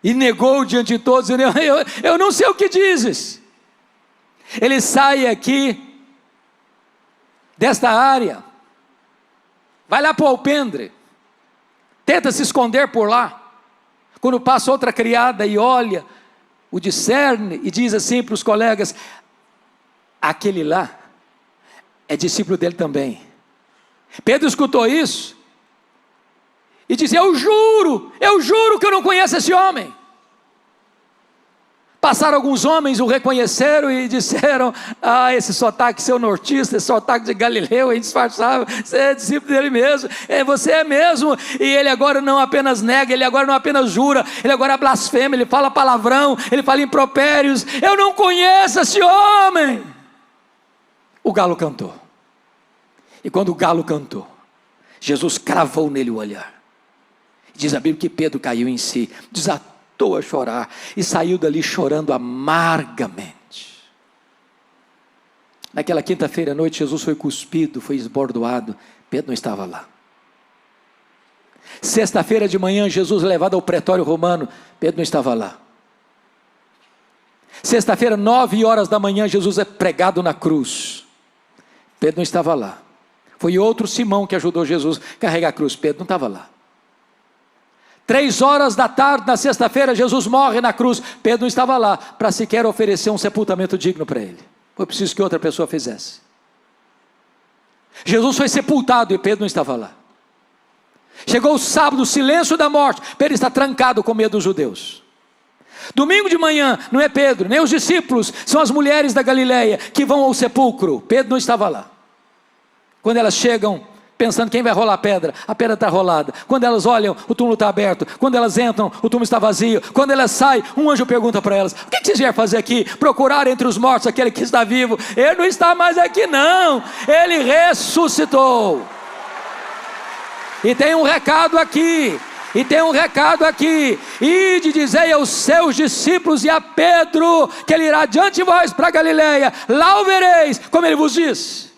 e negou diante de todos, dizendo: eu não sei o que dizes. Ele sai aqui, desta área, vai lá para o alpendre, tenta se esconder por lá, quando passa outra criada e olha, o discerne, e diz assim para os colegas: aquele lá é discípulo dele também. Pedro escutou isso e disse: eu juro que eu não conheço esse homem. Passaram alguns homens, o reconheceram e disseram: esse sotaque seu nortista, esse sotaque de Galileu, indisfarçável, você é discípulo dele mesmo, você é mesmo. E ele agora não apenas nega, ele agora não apenas jura, ele agora blasfema, ele fala palavrão, ele fala impropérios. Eu não conheço esse homem. O galo cantou, e quando o galo cantou, Jesus cravou nele o olhar. Diz a Bíblia que Pedro caiu em si, desatou a chorar, e saiu dali chorando amargamente. Naquela quinta-feira à noite, Jesus foi cuspido, foi esbordoado, Pedro não estava lá. Sexta-feira de manhã, Jesus levado ao pretório romano, Pedro não estava lá. Sexta-feira, 9 horas da manhã, Jesus é pregado na cruz, Pedro não estava lá. Foi outro Simão que ajudou Jesus a carregar a cruz, Pedro não estava lá. 3 horas da tarde, na sexta-feira, Jesus morre na cruz, Pedro não estava lá, para sequer oferecer um sepultamento digno para ele. Foi preciso que outra pessoa fizesse. Jesus foi sepultado e Pedro não estava lá. Chegou o sábado, o silêncio da morte, Pedro está trancado com medo dos judeus. Domingo de manhã, não é Pedro, nem os discípulos, são as mulheres da Galileia que vão ao sepulcro, Pedro não estava lá. Quando elas chegam, pensando quem vai rolar a pedra está rolada. Quando elas olham, o túmulo está aberto. Quando elas entram, o túmulo está vazio. Quando elas saem, um anjo pergunta para elas: o que vocês vieram fazer aqui? Procurar entre os mortos aquele que está vivo. Ele não está mais aqui não, ele ressuscitou. E tem um recado aqui, ide dizei aos seus discípulos e a Pedro, que ele irá diante de vós para Galileia, lá o vereis, como ele vos disse.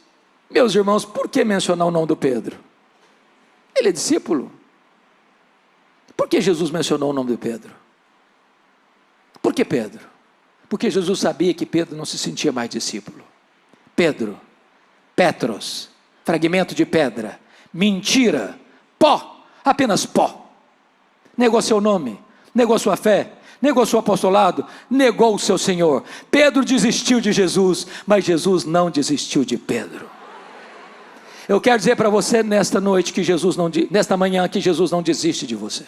Meus irmãos, por que mencionar o nome do Pedro? Ele é discípulo. Por que Jesus mencionou o nome de Pedro? Por que Pedro? Porque Jesus sabia que Pedro não se sentia mais discípulo. Pedro, Petros, fragmento de pedra, mentira, pó, apenas pó. Negou seu nome, negou sua fé, negou seu apostolado, negou o seu Senhor. Pedro desistiu de Jesus, mas Jesus não desistiu de Pedro. Eu quero dizer para você nesta noite que nesta manhã, que Jesus não desiste de você,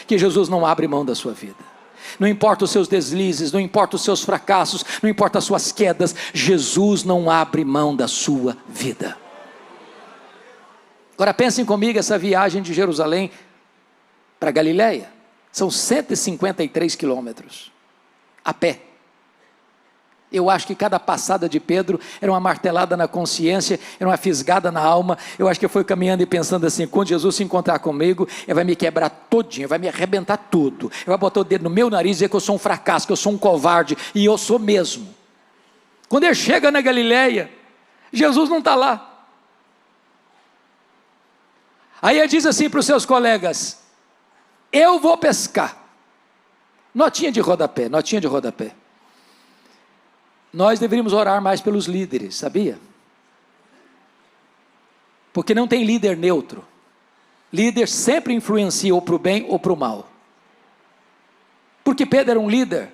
que Jesus não abre mão da sua vida. Não importa os seus deslizes, não importa os seus fracassos, não importa as suas quedas, Jesus não abre mão da sua vida. Agora pensem comigo essa viagem de Jerusalém para Galileia, são 153 quilômetros, a pé. Eu acho que cada passada de Pedro era uma martelada na consciência, era uma fisgada na alma. Eu acho que foi caminhando e pensando assim: quando Jesus se encontrar comigo, ele vai me quebrar todinho, vai me arrebentar tudo. Ele vai botar o dedo no meu nariz e dizer que eu sou um fracasso, que eu sou um covarde, e eu sou mesmo. Quando ele chega na Galileia, Jesus não está lá. Aí ele diz assim para os seus colegas: eu vou pescar. Notinha de rodapé. Nós deveríamos orar mais pelos líderes, sabia? Porque não tem líder neutro. Líder sempre influencia ou para o bem ou para o mal. Porque Pedro era um líder.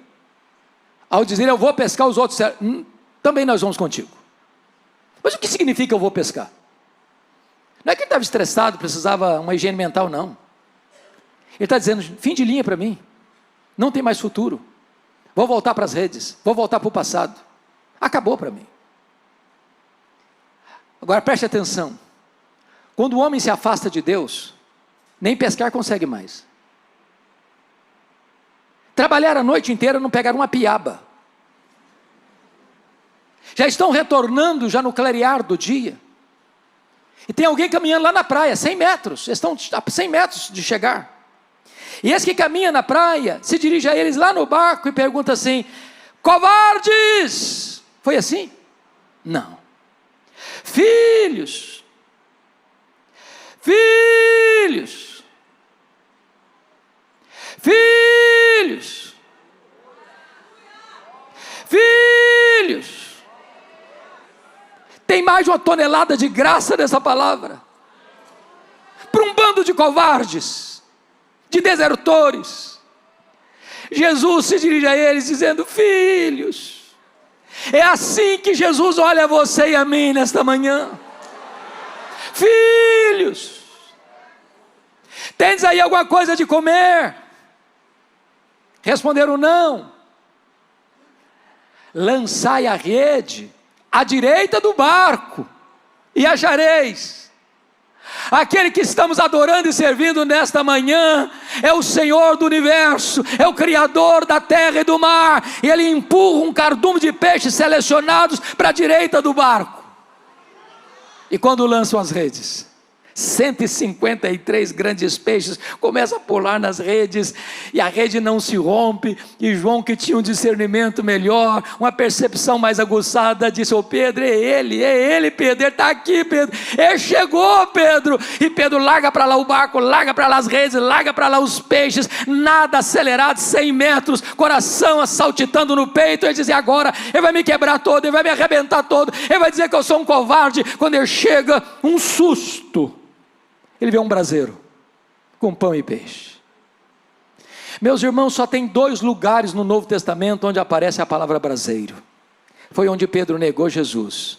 Ao dizer eu vou pescar, os outros disseram, também nós vamos contigo. Mas o que significa eu vou pescar? Não é que ele estava estressado, precisava uma higiene mental, não. Ele está dizendo, fim de linha para mim. Não tem mais futuro. Vou voltar para as redes. Vou voltar para o passado. Acabou para mim. Agora preste atenção. Quando o homem se afasta de Deus, nem pescar consegue mais. Trabalhar a noite inteira não pegaram uma piaba. Já estão retornando já no clarear do dia. E tem alguém caminhando lá na praia, 100 metros. Eles estão a 100 metros de chegar. E esse que caminha na praia, se dirige a eles lá no barco e pergunta assim, covardes! Foi assim? Não. Filhos! Filhos! Filhos! Filhos! Tem mais de 1 tonelada de graça nessa palavra. Para um bando de covardes, de desertores. Jesus se dirige a eles dizendo, filhos. É assim que Jesus olha a você e a mim nesta manhã. Filhos. Tens aí alguma coisa de comer? Responderam não. Lançai a rede à direita do barco, e achareis. Aquele que estamos adorando e servindo nesta manhã, é o Senhor do universo, é o Criador da terra e do mar, e Ele empurra um cardume de peixes selecionados para a direita do barco, e quando lançam as redes, 153 grandes peixes começam a pular nas redes, e a rede não se rompe, e João, que tinha um discernimento melhor, uma percepção mais aguçada, disse, ô Pedro, é ele Pedro, ele está aqui Pedro, ele chegou Pedro, e Pedro larga para lá o barco, larga para lá as redes, larga para lá os peixes, nada acelerado, 100 metros, coração saltitando no peito, ele diz, e agora, ele vai me quebrar todo, ele vai me arrebentar todo, ele vai dizer que eu sou um covarde, quando ele chega, um susto, ele vê um braseiro com pão e peixe. Meus irmãos, só tem 2 lugares no Novo Testamento onde aparece a palavra braseiro. Foi onde Pedro negou Jesus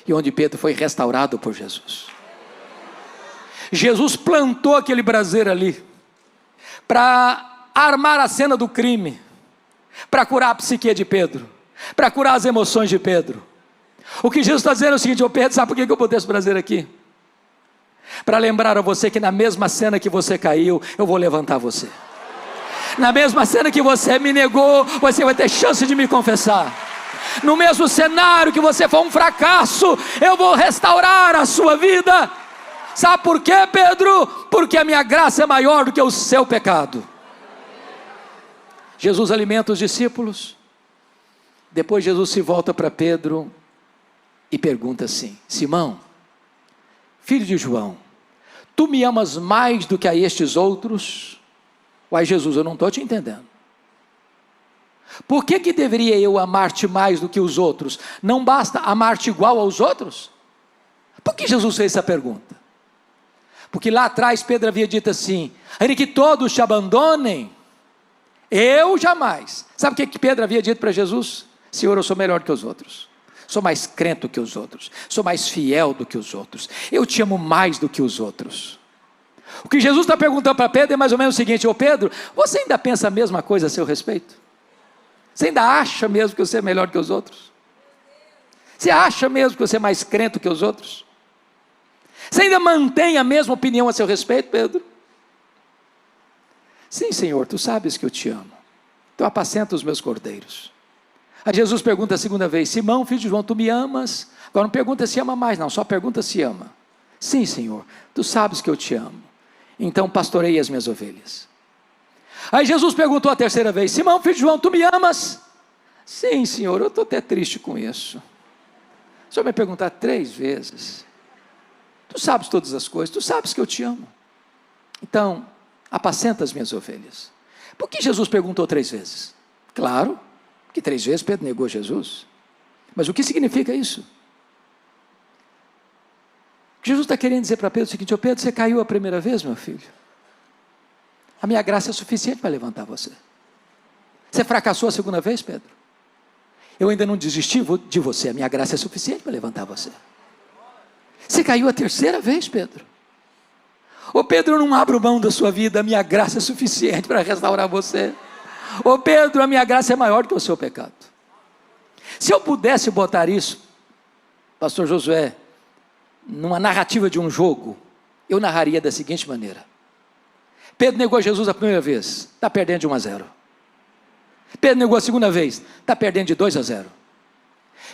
e onde Pedro foi restaurado por Jesus. Jesus plantou aquele braseiro ali para armar a cena do crime, para curar a psique de Pedro, para curar as emoções de Pedro. O que Jesus está dizendo é o seguinte, ô Pedro, sabe por que eu botei esse braseiro aqui? Para lembrar a você que na mesma cena que você caiu, eu vou levantar você. Na mesma cena que você me negou, você vai ter chance de me confessar. No mesmo cenário que você foi um fracasso, eu vou restaurar a sua vida. Sabe por quê, Pedro? Porque a minha graça é maior do que o seu pecado. Jesus alimenta os discípulos. Depois Jesus se volta para Pedro e pergunta assim, Simão, filho de João, tu me amas mais do que a estes outros? Uai, Jesus, eu não estou te entendendo. Por que deveria eu amar-te mais do que os outros? Não basta amar-te igual aos outros? Por que Jesus fez essa pergunta? Porque lá atrás Pedro havia dito assim, ainda que todos te abandonem, eu jamais. Sabe o que Pedro havia dito para Jesus? Senhor, eu sou melhor que os outros. Sou mais crente do que os outros, sou mais fiel do que os outros, eu te amo mais do que os outros. O que Jesus está perguntando para Pedro é mais ou menos o seguinte, ô Pedro, você ainda pensa a mesma coisa a seu respeito? Você ainda acha mesmo que você é melhor que os outros? Você acha mesmo que você é mais crente do que os outros? Você ainda mantém a mesma opinião a seu respeito, Pedro? Sim, Senhor, tu sabes que eu te amo, tu apacenta os meus cordeiros. Aí Jesus pergunta a segunda vez, Simão, filho de João, tu me amas? Agora não pergunta se ama mais não, só pergunta se ama. Sim, Senhor, tu sabes que eu te amo, então pastorei as minhas ovelhas. Aí Jesus perguntou a terceira vez, Simão, filho de João, tu me amas? Sim, Senhor, eu estou até triste com isso. O Senhor me perguntar 3 vezes, tu sabes todas as coisas, tu sabes que eu te amo, então apacenta as minhas ovelhas. Por que Jesus perguntou 3 vezes? Claro, que 3 vezes Pedro negou Jesus. Mas o que significa isso? Jesus está querendo dizer para Pedro o seguinte: ô Pedro, você caiu a primeira vez, meu filho? A minha graça é suficiente para levantar você. Você fracassou a segunda vez, Pedro? Eu ainda não desisti de você, a minha graça é suficiente para levantar você. Você caiu a terceira vez, Pedro? Ô Pedro, eu não abro mão da sua vida, a minha graça é suficiente para restaurar você. Ô Pedro, a minha graça é maior do que o seu pecado. Se eu pudesse botar isso, pastor Josué, numa narrativa de um jogo, eu narraria da seguinte maneira: Pedro negou Jesus a primeira vez, está perdendo de 1-0. Pedro negou a segunda vez, está perdendo de 2-0.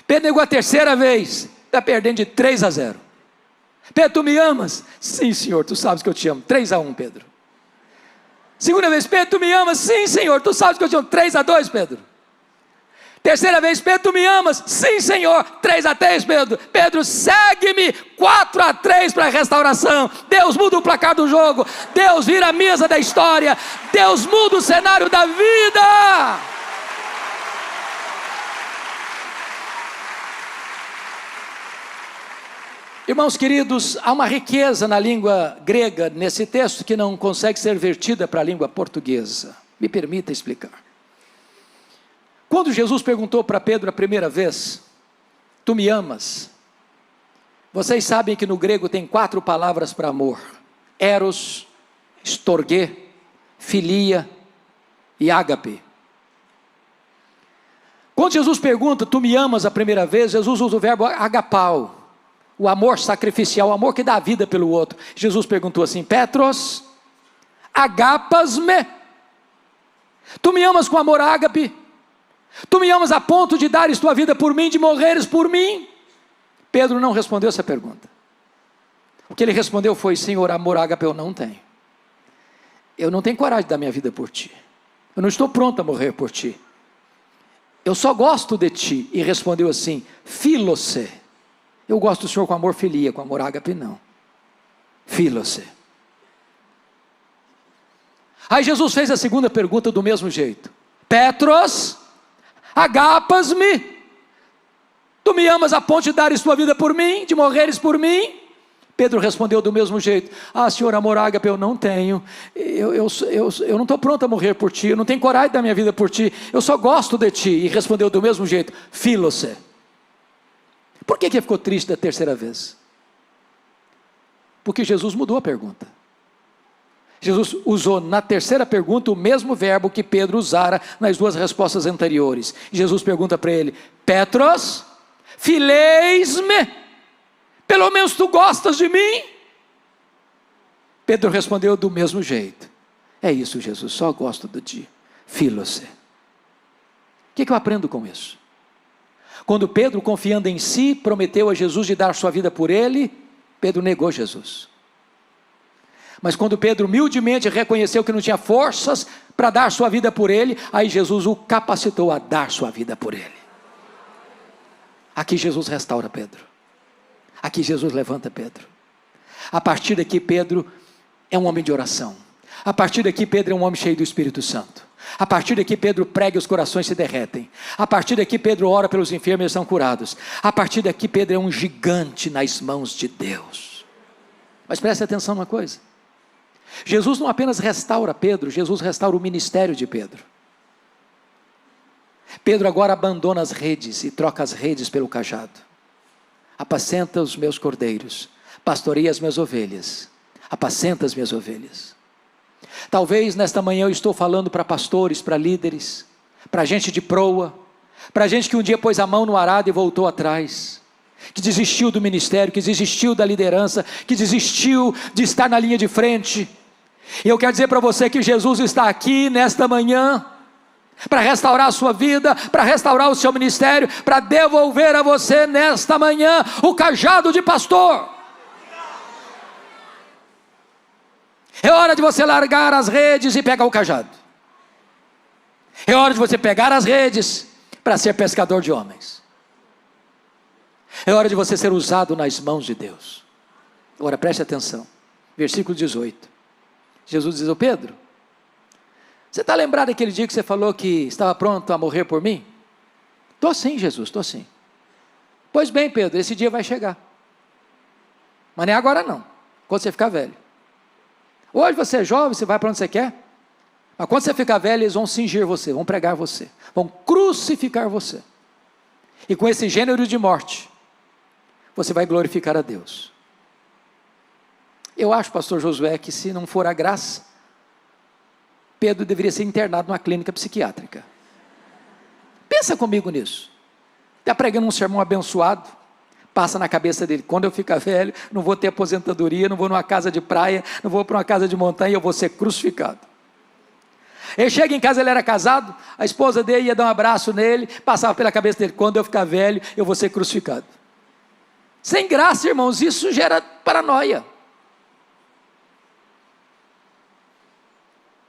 Pedro negou a terceira vez, está perdendo de 3-0. Pedro, tu me amas? Sim, Senhor, tu sabes que eu te amo. 3-1, Pedro. Segunda vez: Pedro, tu me amas? Sim, Senhor, tu sabes que eu te amo. 3-2, Pedro. Terceira vez: Pedro, tu me amas? Sim, Senhor. 3-3, Pedro. Pedro, segue-me. 4-3 para a restauração. Deus muda o placar do jogo. Deus vira a mesa da história. Deus muda o cenário da vida. Irmãos queridos, há uma riqueza na língua grega nesse texto que não consegue ser vertida para a língua portuguesa. Me permita explicar. Quando Jesus perguntou para Pedro a primeira vez: tu me amas? Vocês sabem que no grego tem 4 palavras para amor: eros, storge, filia e ágape. Quando Jesus pergunta: tu me amas a primeira vez? Jesus usa o verbo agapau, o amor sacrificial, o amor que dá a vida pelo outro. Jesus perguntou assim: Petros, agapas-me? Tu me amas com amor ágape? Tu me amas a ponto de dares tua vida por mim, de morreres por mim? Pedro não respondeu essa pergunta. O que ele respondeu foi: Senhor, amor ágape eu não tenho. Eu não tenho coragem de dar minha vida por ti. Eu não estou pronto a morrer por ti. Eu só gosto de ti. E respondeu assim: Filose. Eu gosto do Senhor com amor filia, com amor ágape não. Filose. Aí Jesus fez a segunda pergunta do mesmo jeito: Petros, agapas-me? Tu me amas a ponto de dares tua vida por mim, de morreres por mim? Pedro respondeu do mesmo jeito: ah, Senhor, amor ágape eu não tenho. Eu não estou pronto a morrer por ti. Eu não tenho coragem da minha vida por ti. Eu só gosto de ti. E respondeu do mesmo jeito: Filose. Por que ficou triste da terceira vez? Porque Jesus mudou a pergunta. Jesus usou na terceira pergunta o mesmo verbo que Pedro usara nas 2 respostas anteriores. Jesus pergunta para ele: Petros, fileis-me? Pelo menos tu gostas de mim? Pedro respondeu do mesmo jeito: é isso, Jesus, só gosto de ti. Filose. O que eu aprendo com isso? Quando Pedro, confiando em si, prometeu a Jesus de dar sua vida por ele, Pedro negou Jesus. Mas quando Pedro humildemente reconheceu que não tinha forças para dar sua vida por ele, aí Jesus o capacitou a dar sua vida por ele. Aqui Jesus restaura Pedro. Aqui Jesus levanta Pedro. A partir daqui Pedro é um homem de oração. A partir daqui Pedro é um homem cheio do Espírito Santo. A partir daqui Pedro prega e os corações se derretem. A partir daqui Pedro ora pelos enfermos e eles são curados. A partir daqui Pedro é um gigante nas mãos de Deus. Mas preste atenção numa coisa: Jesus não apenas restaura Pedro, Jesus restaura o ministério de Pedro. Pedro agora abandona as redes e troca as redes pelo cajado. Apacenta os meus cordeiros, pastoreia as minhas ovelhas, apacenta as minhas ovelhas. Talvez nesta manhã eu estou falando para pastores, para líderes, para gente de proa, para gente que um dia pôs a mão no arado e voltou atrás, que desistiu do ministério, que desistiu da liderança, que desistiu de estar na linha de frente. E eu quero dizer para você que Jesus está aqui nesta manhã para restaurar a sua vida, para restaurar o seu ministério, para devolver a você nesta manhã o cajado de pastor. É hora de você largar as redes e pegar o cajado. É hora de você pegar as redes para ser pescador de homens. É hora de você ser usado nas mãos de Deus. Agora preste atenção, versículo 18. Jesus diz: ô Pedro, você está lembrado daquele dia que você falou que estava pronto a morrer por mim? Estou sim, Jesus, estou sim. Pois bem, Pedro, esse dia vai chegar. Mas não é agora não, quando você ficar velho. Hoje você é jovem, você vai para onde você quer. Mas quando você ficar velho, eles vão cingir você, vão pregar você, vão crucificar você. E com esse gênero de morte, você vai glorificar a Deus. Eu acho, pastor Josué, que se não for a graça, Pedro deveria ser internado numa clínica psiquiátrica. Pensa comigo nisso. Está pregando um sermão abençoado, passa na cabeça dele, quando eu ficar velho, não vou ter aposentadoria, não vou numa casa de praia, não vou para uma casa de montanha, eu vou ser crucificado. Ele chega em casa, ele era casado, a esposa dele ia dar um abraço nele, passava pela cabeça dele, quando eu ficar velho, eu vou ser crucificado. Sem graça, irmãos, isso gera paranoia.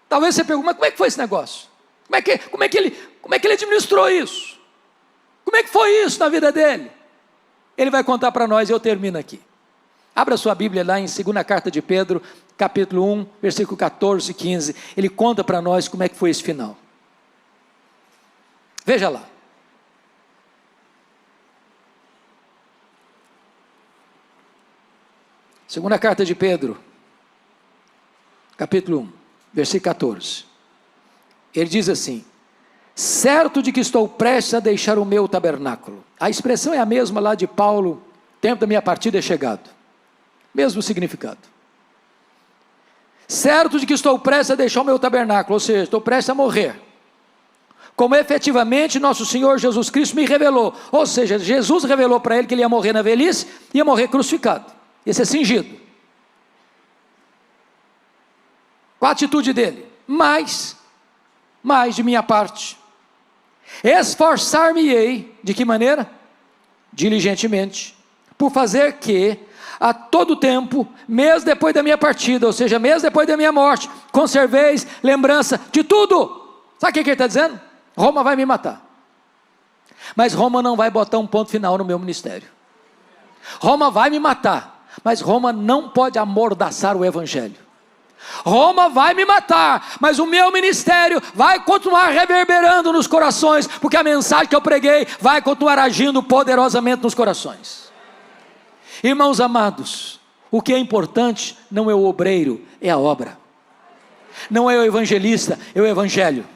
Talvez você pergunte, mas como é que foi esse negócio? Como é que ele administrou isso? Como é que foi isso na vida dele? Ele vai contar para nós e eu termino aqui. Abra sua Bíblia lá em 2ª carta de Pedro, capítulo 1, versículo 14 e 15. Ele conta para nós como é que foi esse final. Veja lá. Segunda carta de Pedro, capítulo 1, versículo 14. Ele diz assim: certo de que estou prestes a deixar o meu tabernáculo. A expressão é a mesma lá de Paulo, tempo da minha partida é chegado. Mesmo significado. Certo de que estou prestes a deixar o meu tabernáculo, ou seja, estou prestes a morrer. Como efetivamente nosso Senhor Jesus Cristo me revelou. Ou seja, Jesus revelou para ele que ele ia morrer na velhice, ia morrer crucificado, ia ser cingido. Qual a atitude dele? Mais de minha parte, esforçar-me-ei, de que maneira? Diligentemente, por fazer que, a todo tempo, mesmo depois da minha partida, ou seja, mesmo depois da minha morte, conserveis lembrança de tudo. Sabe o que ele está dizendo? Roma vai me matar, mas Roma não vai botar um ponto final no meu ministério. Roma vai me matar, mas Roma não pode amordaçar o evangelho. Roma vai me matar, mas o meu ministério vai continuar reverberando nos corações, porque a mensagem que eu preguei vai continuar agindo poderosamente nos corações. Irmãos amados, o que é importante não é o obreiro, é a obra. Não é o evangelista, é o evangelho.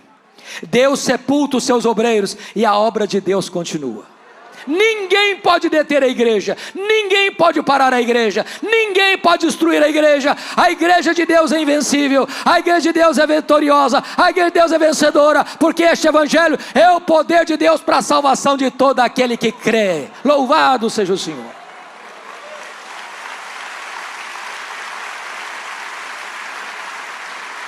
Deus sepulta os seus obreiros e a obra de Deus continua. Ninguém pode deter a igreja, ninguém pode parar a igreja, ninguém pode destruir a igreja de Deus é invencível, a igreja de Deus é vitoriosa, a igreja de Deus é vencedora, porque este evangelho é o poder de Deus para a salvação de todo aquele que crê. Louvado seja o Senhor.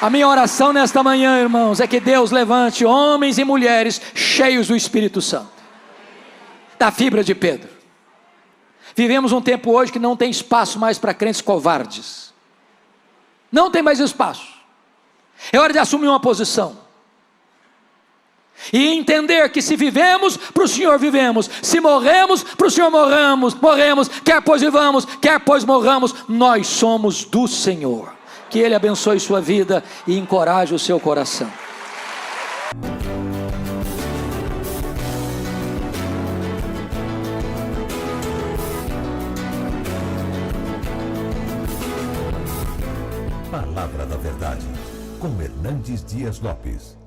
A minha oração nesta manhã, irmãos, é que Deus levante homens e mulheres cheios do Espírito Santo, da fibra de Pedro. Vivemos um tempo hoje que não tem espaço mais para crentes covardes. Não tem mais espaço. É hora de assumir uma posição e entender que se vivemos, para o Senhor vivemos. Se morremos, para o Senhor morremos. Quer pois vivamos, quer pois morramos, nós somos do Senhor. Que Ele abençoe sua vida e encoraje o seu coração. Palavra da Verdade, com Hernandes Dias Lopes.